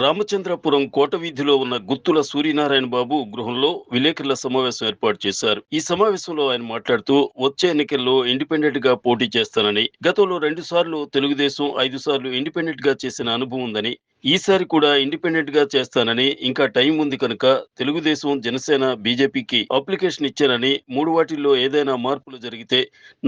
రామచంద్రపురం కోట వీధిలో ఉన్న గుత్తుల సూర్యనారాయణ బాబు గృహంలో విలేకరుల సమావేశం ఏర్పాటు చేశారు. ఈ సమావేశంలో ఆయన మాట్లాడుతూ వచ్చే ఎన్నికల్లో ఇండిపెండెంట్ గా పోటీ చేస్తానని, గతంలో 2 సార్లు తెలుగుదేశం, 5 సార్లు ఇండిపెండెంట్ గా చేసిన అనుభవం ఉందని, ఈసారి కూడా ఇండిపెండెంట్ గా చేస్తానని, ఇంకా టైం ఉంది కనుక తెలుగుదేశం, జనసేన, బీజేపీకి అప్లికేషన్ ఇచ్చానని, 3 వాటిల్లో ఏదైనా మార్పులు జరిగితే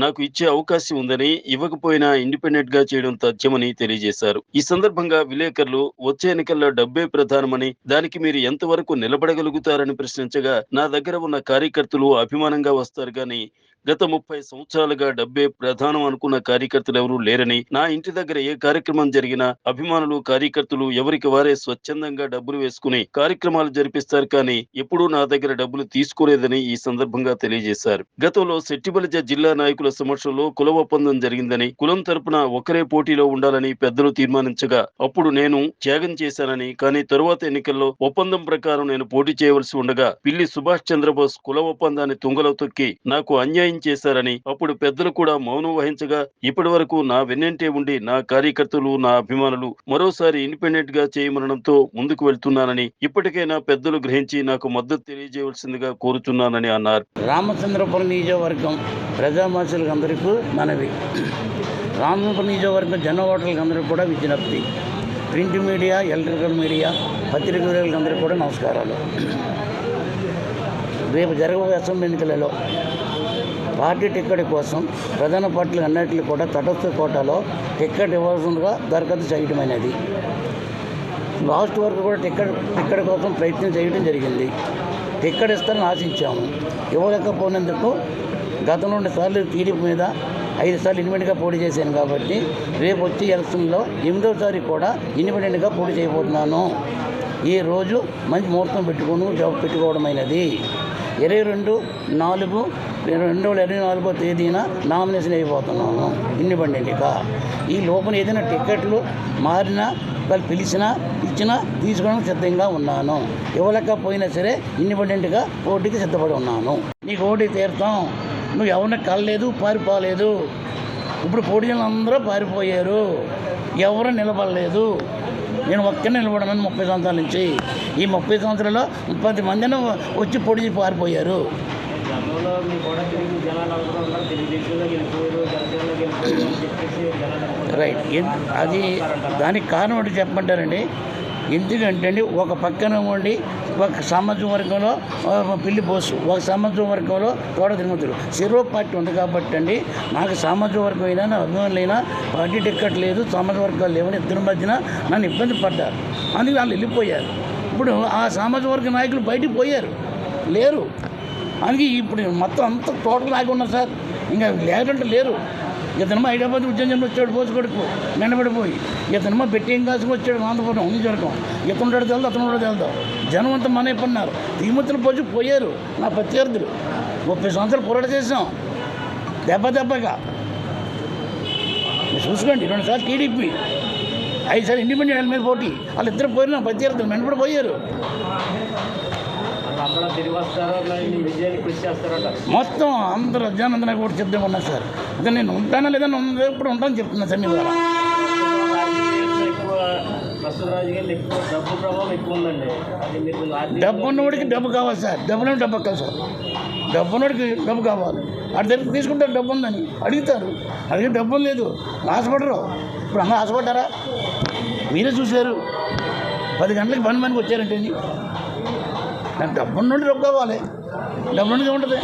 నాకు ఇచ్చే అవకాశం ఉందని, ఇవ్వకపోయినా ఇండిపెండెంట్ గా చేయడం తథ్యమని తెలియజేశారు. ఈ సందర్భంగా విలేకరులు వచ్చే ఎన్నికల్లో డబ్బే ప్రధానమని, దానికి మీరు ఎంతవరకు నిలబడగలుగుతారని ప్రశ్నించగా, నా దగ్గర ఉన్న కార్యకర్తలు అభిమానంగా వస్తారు గాని గత 30 సంవత్సరాలుగా డబ్బే ప్రధానం అనుకున్న కార్యకర్తలెవరూ లేరని, నా ఇంటి దగ్గర ఏ కార్యక్రమం జరిగినా అభిమానులు, కార్యకర్తలు ఎవరికి వారే స్వచ్ఛందంగా డబ్బులు వేసుకుని కార్యక్రమాలు జరిపిస్తారు కానీ ఎప్పుడూ నా దగ్గర డబ్బులు తీసుకోలేదని ఈ సందర్భంగా తెలియజేశారు. గతంలో సెట్టిబలిజ జిల్లా నాయకుల సమక్షంలో కుల ఒప్పందం జరిగిందని, కులం తరపున ఒకరే పోటీలో ఉండాలని పెద్దలు తీర్మానించగా అప్పుడు నేను త్యాగం చేశానని, కానీ తరువాత ఎన్నికల్లో ఒప్పందం ప్రకారం నేను పోటీ చేయవలసి ఉండగా పిల్లి సుభాష్ చంద్రబోస్ కుల ఒప్పందాన్ని తుంగలో తొక్కి నాకు అన్యాయం చేశారని, అప్పుడు పెద్దలు కూడా మౌనం వహించగా ఇప్పటి వరకు నా వెన్నంటే ఉండి నా కార్యకర్తలు, నా అభిమానులు మరోసారి ఇండిపెండెంట్ గా చేయమనడంతో ముందుకు వెళ్తున్నానని, ఇప్పటికైనా పెద్దలు గ్రహించి నాకు మద్దతు తెలియజేయవలసిందిగా కోరుతున్నానని అన్నారు. రామచంద్రపురం నియోజకవర్గం ప్రజామనుషులకు అందరికీ మనవి. రామచంద్రపురం నియోజకవర్గం జన ఓటర్లకు అందరికీ కూడా విజ్ఞప్తి. ప్రింట్ మీడియా, ఎలక్ట్రికల్ మీడియా, పత్రిక విలేకరులకు అందరికీ కూడా నమస్కారాలు. రేపు జరగబోయే అసెంబ్లీ ఎన్నికలలో పార్టీ టిక్కెట్ కోసం ప్రధాన పార్టీలు అన్నింటినీ కూడా తటస్థ కోటాలో టిక్కెట్ ఇవ్వాల్సిందిగా దరఖాస్తు చేయటమైనది. లాస్ట్ వరకు కూడా టిక్కెట్ కోసం ప్రయత్నం చేయడం జరిగింది. టిక్కెట్ ఇస్తారని ఆశించాము. ఇవ్వలేకపోయినందుకు గతంలో 2 సార్లు టీడీపీ మీద, 5 సార్లు ఇండిపెండెంట్గా పోటీ చేశాను కాబట్టి రేపు వచ్చే ఎలక్షన్లో 8వ తారీఖు కూడా ఇండిపెండెంట్గా పోటీ చేయబోతున్నాను. ఈ రోజు మంచి ముహూర్తం పెట్టుకోవడమైనది. 22/4/2024 తేదీన నామినేషన్ అయిపోతున్నాను ఇండిపెండెంట్గా. ఈ లోపల ఏదైనా టిక్కెట్లు మారినా, వాళ్ళు పిలిచినా, ఇచ్చినా తీసుకోవడానికి సిద్ధంగా ఉన్నాను. ఇవ్వలేకపోయినా సరే ఇండిపెండెంట్గా పోటీకి సిద్ధపడి ఉన్నాను. నీకు ఓటీ తీరుతాం. నువ్వు ఎవరిని కలలేదు, పారిపోలేదు. ఇప్పుడు పోటీలు అందరూ పారిపోయారు, ఎవరు నిలబడలేదు. నేను ఒక్కనే నిలబడమని 30 సంవత్సరాల నుంచి. ఈ 30 సంవత్సరాల్లో 10 మందిని వచ్చి పొడిచి పారిపోయారు. రైట్. అది దానికి కారణం ఏంటి చెప్పమంటారండి? ఎందుకంటే అండి, ఒక పక్కన ఉండి ఒక సామాజిక వర్గంలో పిల్లి బోసు, ఒక సామాజిక వర్గంలో తోట తిరుగుతారు. చెరో పార్టీ ఉంది కాబట్టి అండి, నాకు సామాజిక వర్గం అయినా, నా అభిమానులైనా పార్టీ టిక్కెట్ లేదు, సామాజిక వర్గాలు లేవని ఇద్దరి మధ్యన నన్ను ఇబ్బంది పడ్డారు. అందుకే వాళ్ళు వెళ్ళిపోయారు. ఇప్పుడు ఆ సామాజిక వర్గ నాయకులు బయటికి పోయారు, లేరు. అందుకే ఇప్పుడు మొత్తం అంతా టోటల్ లాగా ఉన్నారు సార్. ఇంకా లేదంటే లేరు. ఇతనమా హైదరాబాద్ ఉద్యోగం వచ్చాడు పోసుకోడుకు నిలబడిపోయి, ఇతనమా బెట్టింగ్ కాసుకు వచ్చాడు ఆంధ్రపురం నియోజకవర్గం. ఇతనుండడు తెలుదు, అతను తెలుదు. జనం అంతా మనే పన్నారు. తిరుమతులు పోసి పోయారు నా ప్రత్యర్థులు. 30 సంవత్సరాలు పోరాట చేసాం దెబ్బగా. చూసుకోండి, 2 సార్లు టీడీపీ, 5 సార్లు ఇండిపెండెంట్ మీద పోటీ. వాళ్ళిద్దరు పోయారు నా ప్రత్యర్థులు, వెనపడి పోయారు. మొత్తం అందరూ జనం కూడా సిద్ధంగా ఉన్నారు సార్. అదే నేను ఉంటానా లేదా ఇప్పుడు ఉంటానని చెప్తున్నా సార్. మీ ద్వారా డబ్బు ఉన్నవాడికి డబ్బు కావాలి సార్. డబ్బులో డబ్బు కావాలి సార్. డబ్బు ఉన్నవాడికి డబ్బు కావాలి. వాడి దగ్గర తీసుకుంటారు, డబ్బు ఉందని అడుగుతారు. అడిగి డబ్బు లేదు, ఆశపడరు. ఇప్పుడు అందరూ ఆశపడ్డారా? మీరే చూశారు. 10 గంటలకు పనికి వచ్చారంటే నాకు డబ్బు నుండి డబ్బు కావాలి. డబ్బు నుండి ఉంటుంది.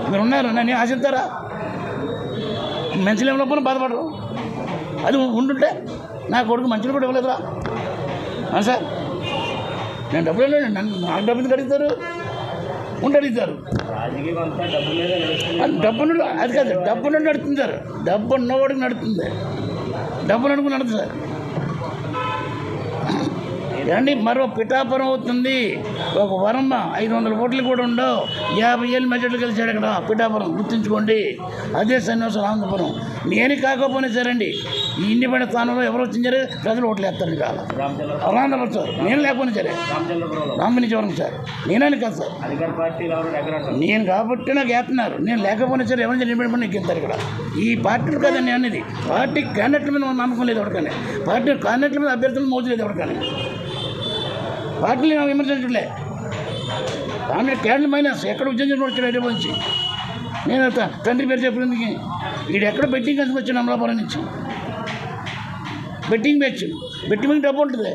మీరు ఉన్నారు, నన్ను ఆశిస్తారా? మంచిలో ఉన్నప్పుడు బాధపడరు. అది ఉంటుంటే నా కొడుకు మంచిగా కూడా ఇవ్వలేదురా సార్. నేను డబ్బులు వెళ్ళండి, నాకు డబ్బు ఎందుకు అడుగుతారు? ఉండి అడుగుతారు. డబ్బు నుండి అది కాదు, డబ్బు నుండి నడుతుంది సార్. డబ్బు ఉన్నవాడికి నడుతుంది, డబ్బు నడుపు నడుతుంది సార్. ఏమండి, మరో పిఠాపురం అవుతుంది. ఒక వరమ్మ 500 ఓట్లు కూడా ఉండవు, 50 ఏళ్ళు మెజార్టీలు గెలిచాడు అక్కడ పిఠాపురం, గుర్తుంచుకోండి. అదే సన్నివాసం ఆంధ్రపురం. నేను కాకపోయినా సరేండి, ఈ ఇండిపెండెంట్ స్థానంలో ఎవరు వచ్చించారు, ప్రజలు ఓట్లు వేస్తారు. ఇక రామచంద్రపురం సార్, నేను లేకపోయినా సరే రామనిజవరం సార్, నేనని కాదు సార్. నేను కాబట్టి నాకు వేస్తున్నారు. నేను లేకపోయినా సరే ఎవరైనా ఇండిపెండెంట్ ఎక్కిస్తారు ఇక్కడ. ఈ పార్టీలు కదండి అనేది. పార్టీ క్యాండిడేట్ల మీద నమ్మకం లేదు ఎవరికనే. పార్టీ క్యాండిడేట్ల మీద అభ్యర్థులు మోజు లేదు ఎవరికనే. పార్టీలు విమర్శించలే. దాని క్యాండిల్ మైనస్ ఎక్కడ ఉద్యోగం వచ్చాడు హైదరాబాద్ నుంచి. నేను తండ్రి పేరు చెప్పినందుకు వీడు ఎక్కడ బెట్టింగ్ కలిసి వచ్చాను అమలాపురం నుంచి. బెట్టింగ్ మ్యాచ్, బెట్టింగ్ డబ్బు ఉంటుంది.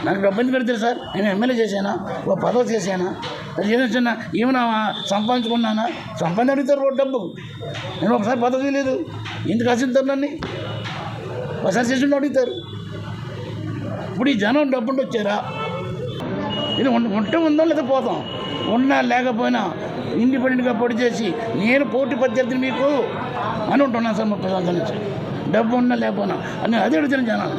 నాకు డబ్బు ఎందుకు పెడతారు సార్? నేను ఎమ్మెల్యే చేశానా, ఓ పదవి చేశానా, అది ఏదైనా ఏమైనా సంపాదించుకున్నానా? సంపాదన అడుగుతారు డబ్బు. నేను ఒకసారి పదవి లేదు, ఎందుకు ఆశిస్తారు నన్ను? ఒకసారి చేసి అడుగుతారు. ఇప్పుడు ఈ జనం డబ్బుండి వచ్చారా? ఇది ఉంటే ఉందో లేదా పోతాం. ఉన్నా లేకపోయినా ఇండిపెండెంట్గా పోటీ చేసి నేను పోటీ ప్రత్యర్థిని మీకు అని ఉంటున్నాను సార్ 30 సంవత్సరాల నుంచి. డబ్బు ఉన్నా లేకపోయినా అని అదే అడుగుతాను జనాలు.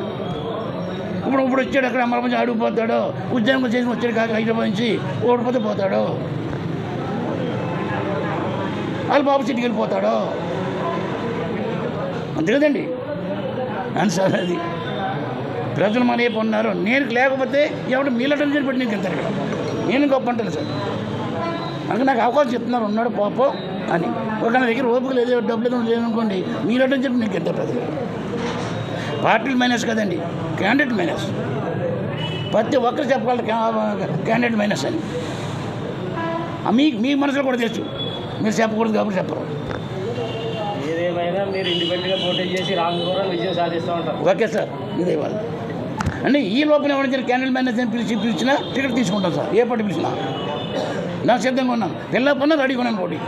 ఇప్పుడు వచ్చాడు అక్కడ అమరావతి నుంచి అడిగిపోతాడు, ఉద్యోగం చేసి వచ్చాడు కాక హైదరాబాద్ నుంచి ఓడిపోతే పోతాడు, వాళ్ళ బాబు సిటీకి వెళ్ళిపోతాడు. అంతే కదండి అని సార్. అది ప్రజలు మన వైపు ఉన్నారు. నేను లేకపోతే ఎవరు మీలటం చేసి నీకు వెళ్తారు ఇక్కడ. నేను గొప్ప అంటాను సార్. అందుకే నాకు అవకాశం చెప్తున్నారు, ఉన్నాడు పాపం అని. ఒక నా దగ్గర ఓపిక లేదు, డబ్బులు ఏదో లేదనుకోండి, మీలటం చెప్పి నీకు వెళ్తారు ప్రజలు. పార్టీలు మైనస్ కదండి, క్యాండిడేట్ మైనస్. ప్రతి ఒక్కరు చెప్పగలరు క్యాండిడేట్ మైనస్ అని. మీ మనసులో కూడా తెలుసు, మీరు చెప్పకూడదు కాబట్టి చెప్పరు. ఏదేమైనా మీరు ఇండిపెండెంట్గా పోటీ చేసి రామగురం విజయం సాధిస్తూ ఉంటారు. ఓకే సార్, ఇదే వాళ్ళు అంటే ఈ లోపల ఎవరైనా క్యాండిడేట్ మైనస్ అని పిలిచినా టికెట్ తీసుకుంటాం సార్. ఏ పార్టీ పిలిచినా నాకు సిద్ధంగా ఉన్నాను. పిల్ల పన్నా రెడీగా ఉన్నాను పోటీ.